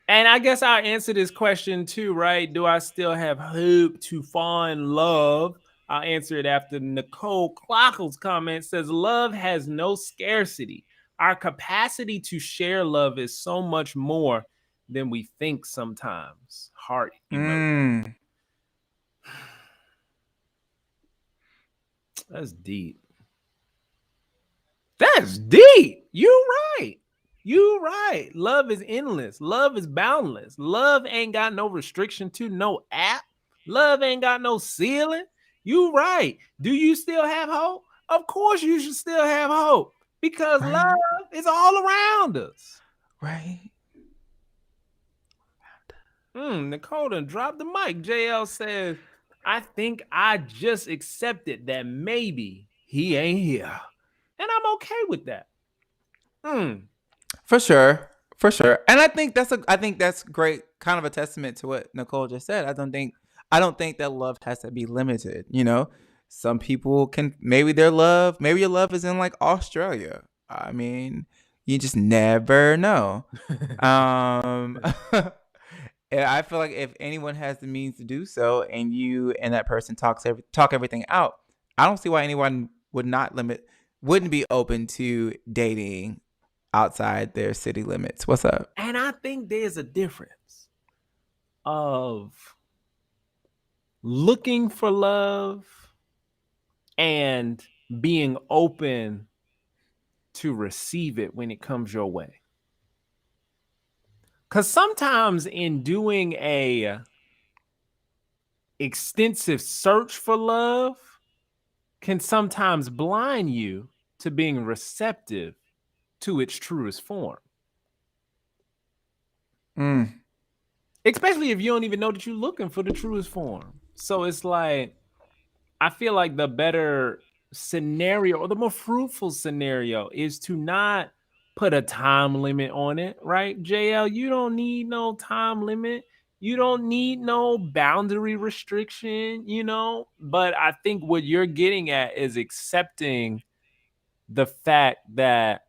A: I guess I'll answer this question too, right? Do I still have hope to find love? I'll answer it after Nicole Clockle's comment says, love has no scarcity. Our capacity to share love is so much more than we think sometimes. Heart emoji. That's deep. That's deep. You're right. You right. Love is endless. Love is boundless. Love ain't got no restriction to no app. Love ain't got no ceiling. You right. Do you still have hope? Of course you should still have hope because
B: Right.
A: love is all around us.
B: Right.
A: Nicole done dropped the mic. JL says, I think I just accepted that maybe he ain't here. And I'm okay with that.
B: For sure. And I think that's great, kind of a testament to what Nicole just said. I don't think that love has to be limited, Some people can, maybe your love is in like Australia. I mean, you just never know. I feel like if anyone has the means to do so and you and that person talk everything out, I don't see why anyone wouldn't be open to dating outside their city limits. What's up?
A: And I think there's a difference of looking for love and being open to receive it when it comes your way. Because sometimes in doing a extensive search for love can sometimes blind you to being receptive to its truest form. Especially if you don't even know that you're looking for the truest form. So it's like, I feel like the better scenario or the more fruitful scenario is to not put a time limit on it, right? JL, you don't need no time limit. You don't need no boundary restriction, But I think what you're getting at is accepting the fact that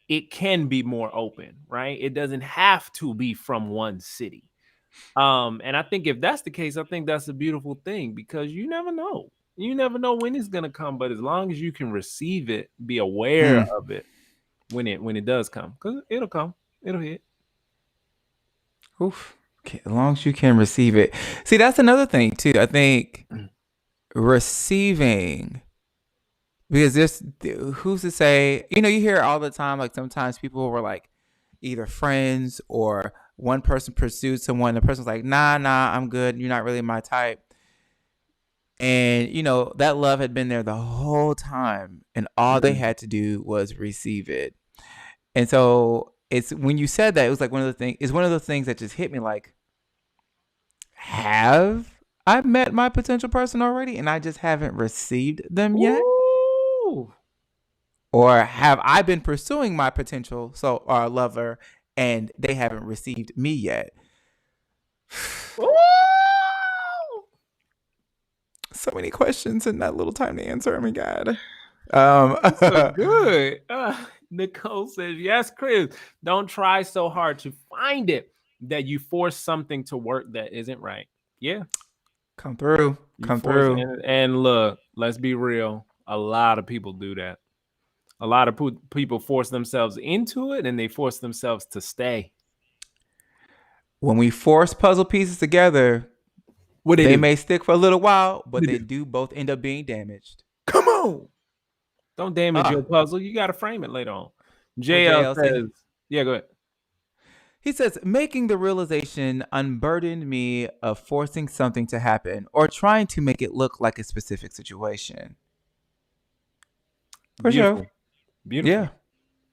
A: it can be more open, right? It doesn't have to be from one city. And I think if that's the case, I think that's a beautiful thing because you never know. You never know when it's gonna come, but as long as you can receive it, be aware of it when it does come, because it'll come, it'll hit.
B: Oof. Okay, as long as you can receive it. See, that's another thing too. I think receiving, because this, who's to say? You hear all the time. Like sometimes people were like either friends or one person pursued someone. The person's like, nah, I'm good. You're not really my type. And that love had been there the whole time, and all they had to do was receive it. And so it's when you said that, it was like one of the things. It's one of those things that just hit me like, have I met my potential person already, and I just haven't received them yet?
A: Ooh.
B: Or have I been pursuing my potential lover, and they haven't received me yet?
A: Ooh.
B: So many questions in that little time to answer. Oh my God.
A: So good. Nicole says, yes, Chris, don't try so hard to find it that you force something to work that isn't right. Yeah.
B: Come through.
A: And look, let's be real. A lot of people do that. A lot of people force themselves into it and they force themselves to stay.
B: When we force puzzle pieces together, they may stick for a little while, but they do both end up being damaged.
A: Come on. Don't damage your puzzle. You got to frame it later on. JL says, yeah, go ahead.
B: He says, making the realization unburdened me of forcing something to happen or trying to make it look like a specific situation. For
A: Beautiful.
B: sure.
A: Beautiful.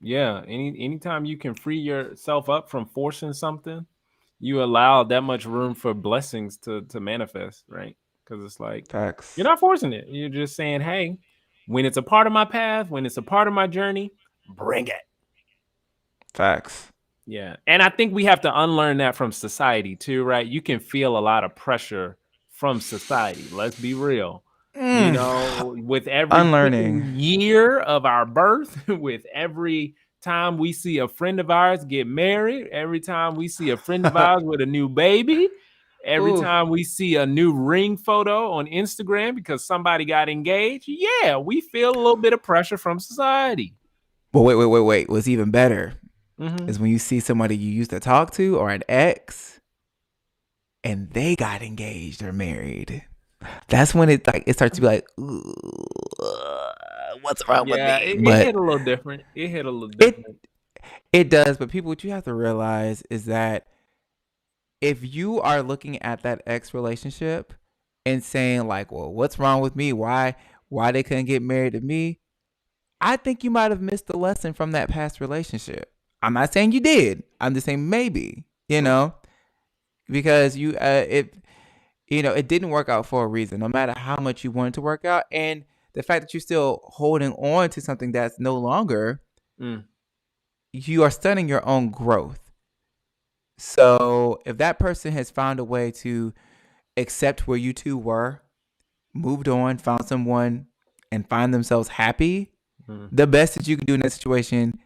A: Yeah. Anytime you can free yourself up from forcing something, you allow that much room for blessings to manifest, right? Because it's like,
B: facts.
A: You're not forcing it. You're just saying, hey, when it's a part of my path, when it's a part of my journey, bring it.
B: Facts.
A: Yeah. And I think we have to unlearn that from society too, right? You can feel a lot of pressure from society. Let's be real. With every year of our birth, with every time we see a friend of ours get married, every time we see a friend of ours with a new baby, every time we see a new ring photo on Instagram because somebody got engaged, yeah, we feel a little bit of pressure from society.
B: But wait. What's even better is when you see somebody you used to talk to or an ex and they got engaged or married. That's when it starts to be like, what's wrong with me?
A: It hit a little different.
B: It does, but people, what you have to realize is that if you are looking at that ex relationship and saying like, well, what's wrong with me? Why they couldn't get married to me? I think you might have missed the lesson from that past relationship. I'm not saying you did. I'm just saying maybe, because it didn't work out for a reason, no matter how much you wanted to work out. And the fact that you're still holding on to something that's no longer, you are stunning your own growth. So if that person has found a way to accept where you two were, moved on, found someone, and find themselves happy, the best that you can do in that situation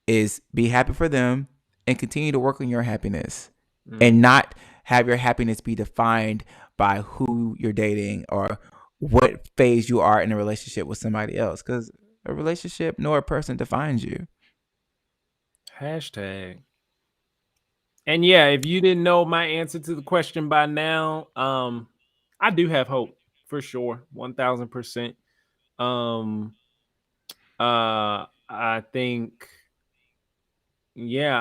B: is be happy for them and continue to work on your happiness and not have your happiness be defined by who you're dating or what phase you are in a relationship with somebody else, because a relationship nor a person defines you.
A: Hashtag. And yeah, if you didn't know my answer to the question by now, I do have hope for sure, 1000%. I think, yeah,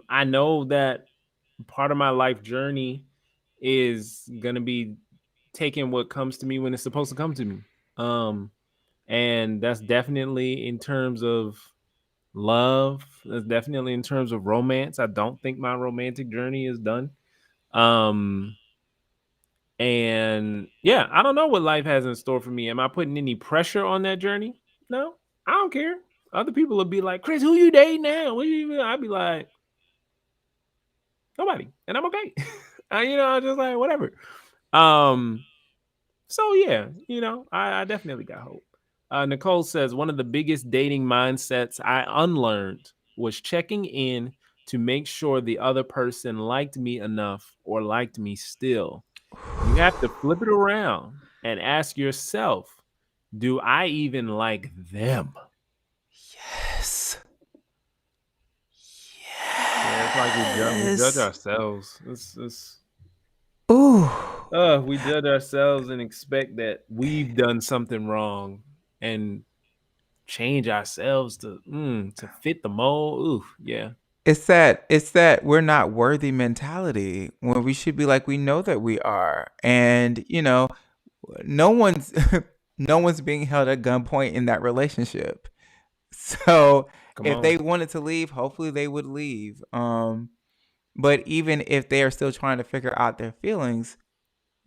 A: I know that part of my life journey is gonna be taking what comes to me when it's supposed to come to me. And that's definitely in terms of love. That's definitely in terms of romance. I don't think my romantic journey is done. Um, and yeah, I don't know what life has in store for me. Am I putting any pressure on that journey? No, I don't care. Other people will be like, Chris, who you dating now? What you? I'd be like, nobody, and I'm okay. I'm just like whatever. Um, so yeah, I definitely got hope. Nicole says one of the biggest dating mindsets I unlearned was checking in to make sure the other person liked me enough or liked me still. You have to flip it around and ask yourself, do I even like them?
B: Yes.
A: Yeah, it's like we judge
B: Yes.
A: ourselves.
B: Ooh.
A: We judge ourselves and expect that we've done something wrong and change ourselves to fit the mold. Ooh, yeah.
B: It's that we're not worthy mentality when we should be like, we know that we are. And, no one's no one's being held at gunpoint in that relationship. So
A: Come
B: if they
A: on.
B: wanted to leave, hopefully they would leave. But even if they are still trying to figure out their feelings,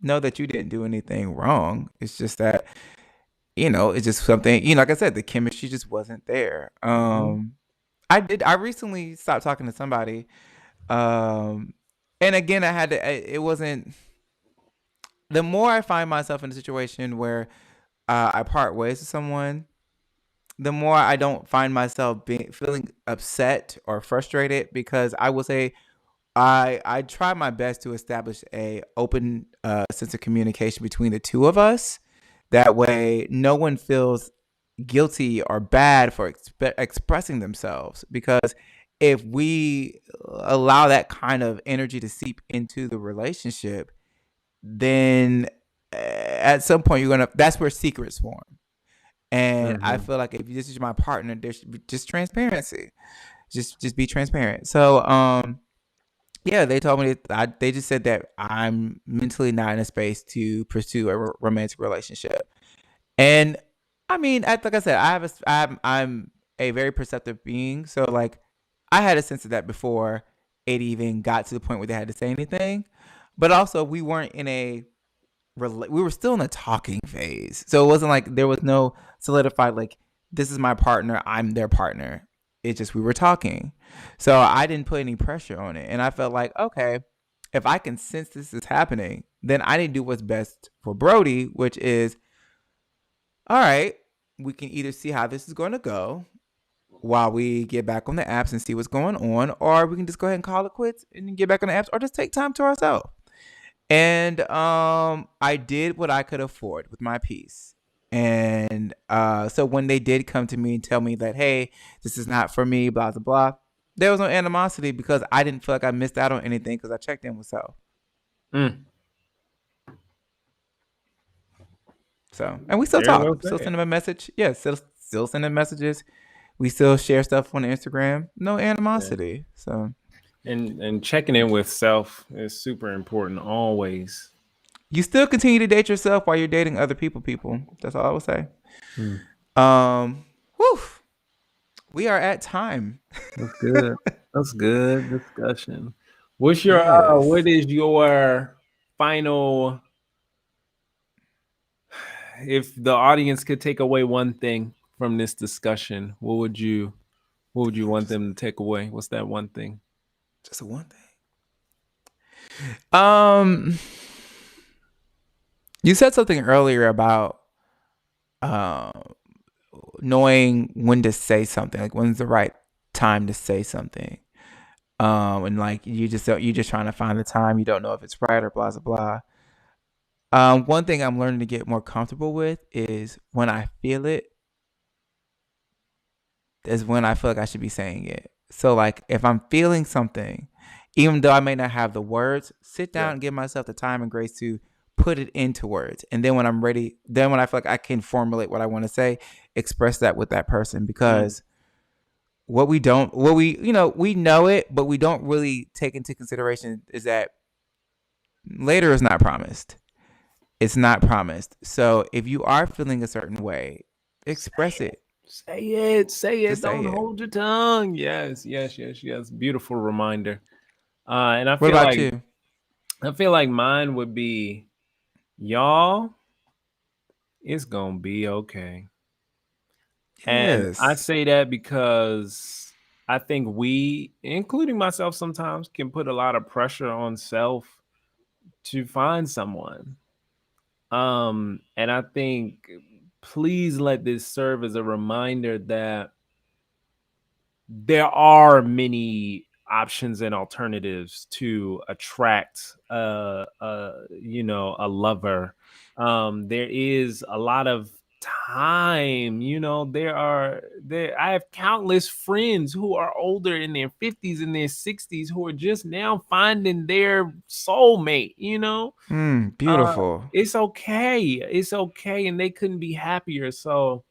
B: know that you didn't do anything wrong. It's just that, it's just something, like I said, the chemistry just wasn't there.
A: Mhm.
B: I recently stopped talking to somebody. And again, it wasn't, the more I find myself in a situation where I part ways with someone, the more I don't find myself feeling upset or frustrated, because I will say I try my best to establish a open sense of communication between the two of us. That way, no one feels guilty or bad for expressing themselves. Because if we allow that kind of energy to seep into the relationship, then at some point that's where secrets form. And I
A: Mhm.
B: feel like if this is my partner, there should be just transparency. Just be transparent. So yeah, they told me they just said that I'm mentally not in a space to pursue a romantic relationship. And I mean, like I said, I'm a very perceptive being. So like, I had a sense of that before it even got to the point where they had to say anything. But also, we weren't in we were still in a talking phase. So it wasn't like there was no solidified, like, this is my partner, I'm their partner. It's just we were talking. So I didn't put any pressure on it. And I felt like, okay, if I can sense this is happening, then I need to do what's best for Brody, which is, all right, we can either see how this is going to go while we get back on the apps and see what's going on, or we can just go ahead and call it quits and get back on the apps, or just take time to ourselves. And I did what I could afford with my piece. And so when they did come to me and tell me that, hey, this is not for me, blah blah blah, there was no animosity, because I didn't feel like I missed out on anything, because I checked in with self.
A: Mm.
B: So, and we still
A: Very
B: talk,
A: well
B: still
A: said.
B: send them a message. Yeah, still sending messages. We still share stuff on Instagram. No
A: Yeah.
B: animosity. So
A: And checking in with self is super important always.
B: you still continue to date yourself while you're dating other people. People, that's all I would say.
A: Mm.
B: Whew, we are at time.
A: That's good. That's good discussion.
B: Yes.
A: What is your final, if the audience could take away one thing from this discussion, what would you want them to take away? What's that one thing?
B: Just one thing. Um, you said something earlier about uh, knowing when to say something, like when's the right time to say something. And like you're just trying to find the time. You don't know if it's right or blah blah blah. One thing I'm learning to get more comfortable with is when I feel it, is when I feel like I should be saying it. So like if I'm feeling something, even though I may not have the words, sit
A: Yeah.
B: down and give myself the time and grace to put it into words. And then when I'm ready, then when I feel like I can formulate what I want to say, express that with that person.
A: Mm.
B: Because we know it, but we don't really take into consideration is that later is not promised. It's not promised. So if you are feeling a certain way, express it.
A: Say it. Say it.
B: Just say
A: Don't
B: it.
A: hold your tongue. Yes. Beautiful reminder. And
B: What about you?
A: I feel like mine would be, y'all, it's gonna be okay. And I
B: Yes.
A: say that because I think we, including myself sometimes, can put a lot of pressure on self to find someone. And I think, please let this serve as a reminder that there are many options and alternatives to attract a lover. There is a lot of time. There I have countless friends who are older, in their 50s and their 60s, who are just now finding their soulmate. uh
B: Beautiful.
A: it's okay, and they couldn't be happier. So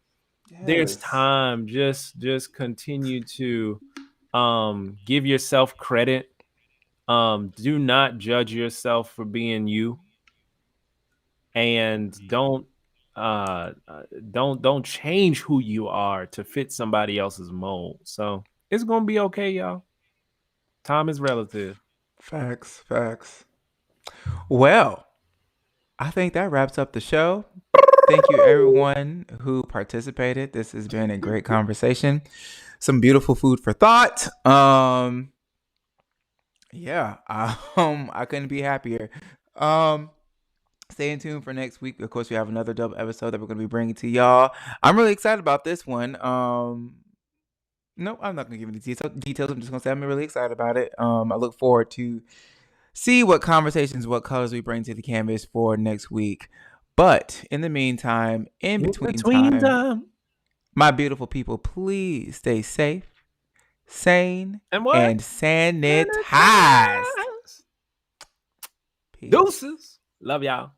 A: there's
B: Yes.
A: time. Just continue to give yourself credit. Do not judge yourself for being you, and don't change who you are to fit somebody else's mold. So it's gonna be okay, y'all. Time is relative.
B: Facts. Well, I think that wraps up the show. Thank you, everyone who participated. This has been a great conversation. Some beautiful food for thought. Yeah. I couldn't be happier. Stay in tune for next week. Of course, we have another double episode that we're going to be bringing to y'all. I'm really excited about this one. No, I'm not going to give any details. I'm just going to say I'm really excited about it. I look forward to see what conversations, what colors we bring to the canvas for next week. But in the meantime, in between time, my beautiful people, please stay safe, sane,
A: And what?
B: and sanitized. Peace.
A: Deuces. Love y'all.